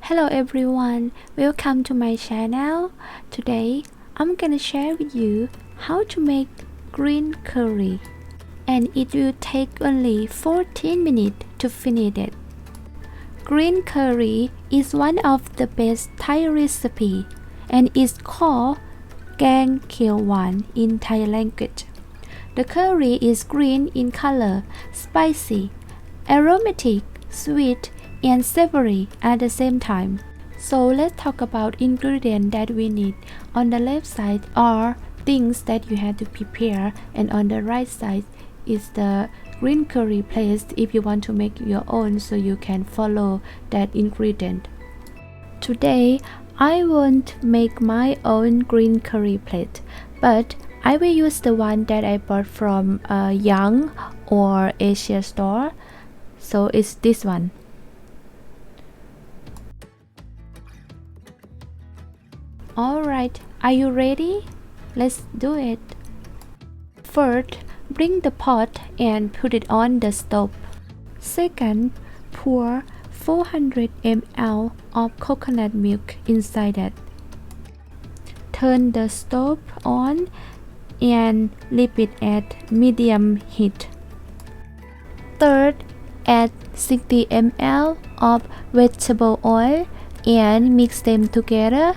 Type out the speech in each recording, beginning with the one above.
Hello everyone, welcome to my channel. Today I'm gonna share with you how to make green curry, and it will take only 14 minutes to finish it. Green curry is one of the best Thai recipe and is called แกงเขียวหวาน in Thai language. The curry is green in color, spicy, aromatic, sweet, and savory at the same time. So let's talk about ingredients that we need. On the left side are things that you have to prepare, and on the right side is the green curry paste if you want to make your own, so you can follow that ingredient. Today I won't make my own green curry plate, but I will use the one that I bought from Yang or Asia store. So it's this one. Alright, are you ready? Let's do it. First, bring the pot and put it on the stove. Second, pour 400 ml of coconut milk inside it. Turn the stove on and leave it at medium heat. Third, add 60 ml of vegetable oil and mix them together.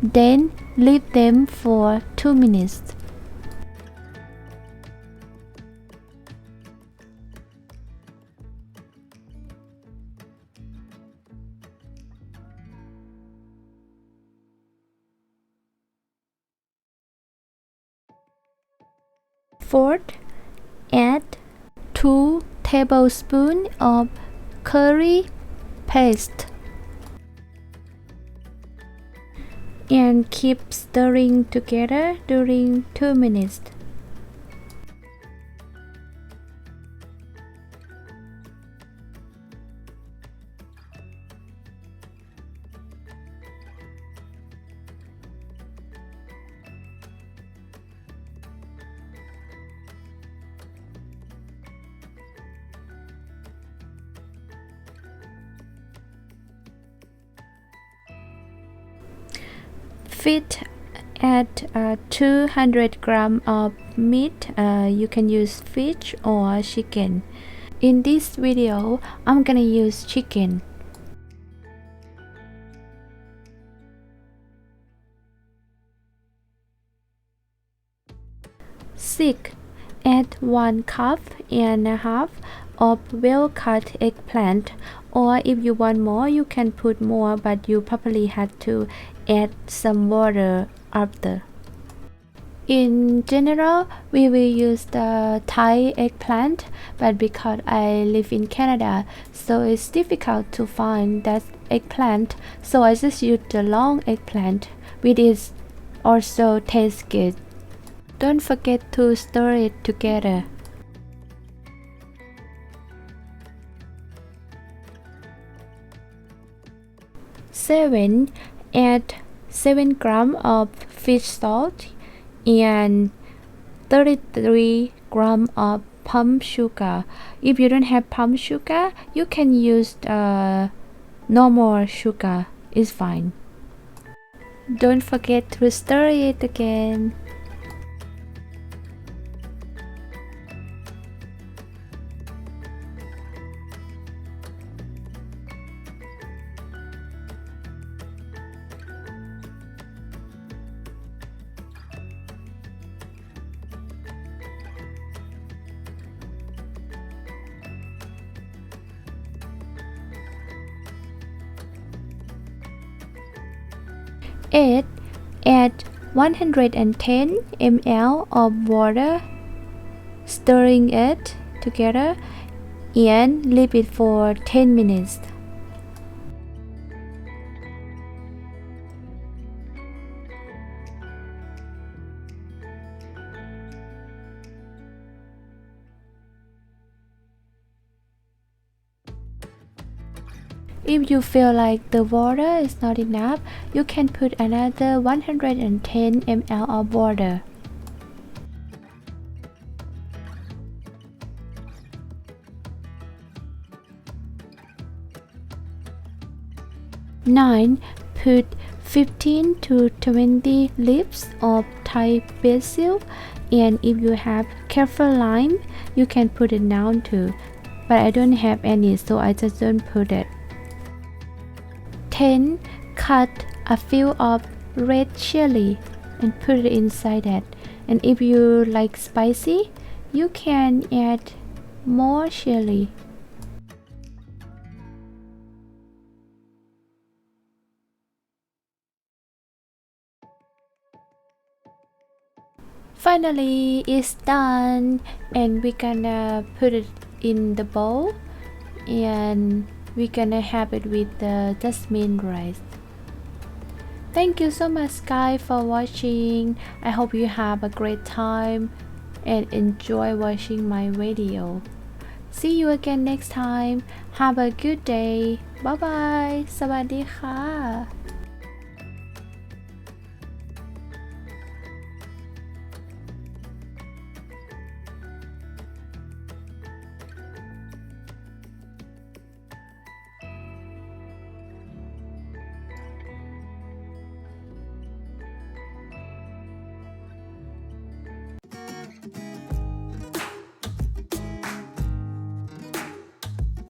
Then leave them for 2 minutes. Fourth, add 2 tablespoons of curry paste and keep stirring together during 2 minutes. Fifth, add 200 grams of meat. You can use fish or chicken. In this video, I'm gonna use chicken. Sixth, add 1 cup and a half of well-cut eggplant, or if you want more you can put more, but you probably have to add some water after. In general, we will use the Thai eggplant, but because I live in Canada, so it's difficult to find that eggplant, so I just use the long eggplant, which is also tastes good. Don't forget to stir it together. Seven, add 7 grams of fish salt and 33 grams of palm sugar. If you don't have palm sugar, you can use normal sugar. It's fine. Don't forget to stir it again. Eight, add 110 ml of water, stirring it together and leave it for 10 minutes. If you feel like the water is not enough, you can put another 110 ml of water. 9. Put 15 to 20 leaves of Thai basil, and if you have kaffir lime, you can put it down too. But I don't have any, so I just don't put it. 10. Cut a few of red chili and put it inside that. And if you like spicy, you can add more chili. Finally, it's done, and we're gonna put it in the bowl, and we're gonna have it with the jasmine rice. Thank you so much guys for watching. I hope you have a great time and enjoy watching my video. See you again next time. Have a good day. Bye bye. สวัสดีค่ะ